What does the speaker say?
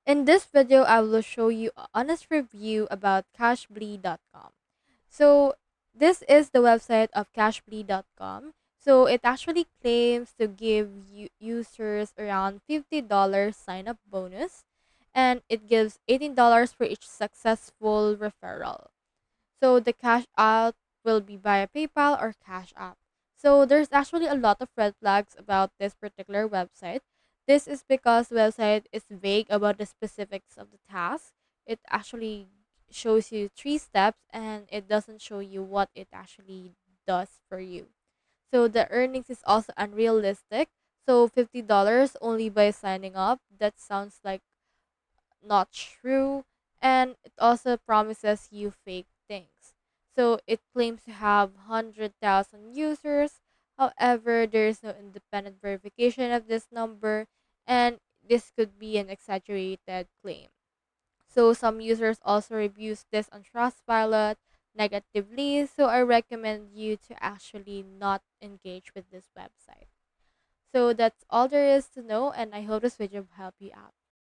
In this video, I will show you a honest review about cashbly.com. So, this is the website of cashbly.com. So, it actually claims to give users around $50 sign up bonus, and it gives $18 for each successful referral. So the cash out will be via PayPal or Cash App. So there's actually a lot of red flags about this particular website. This is because the website is vague about the specifics of the task. It actually shows you three steps and it doesn't show you what it actually does for you. So the earnings is also unrealistic. So $50 only by signing up. That sounds like not true, and it also promises you fake things. So it claims to have 100,000 users. However, there is no independent verification of this number, and this could be an exaggerated claim. So some users also reviews this on Trustpilot negatively, so I recommend you to actually not engage with this website. So that's all there is to know, and I hope this video will help you out.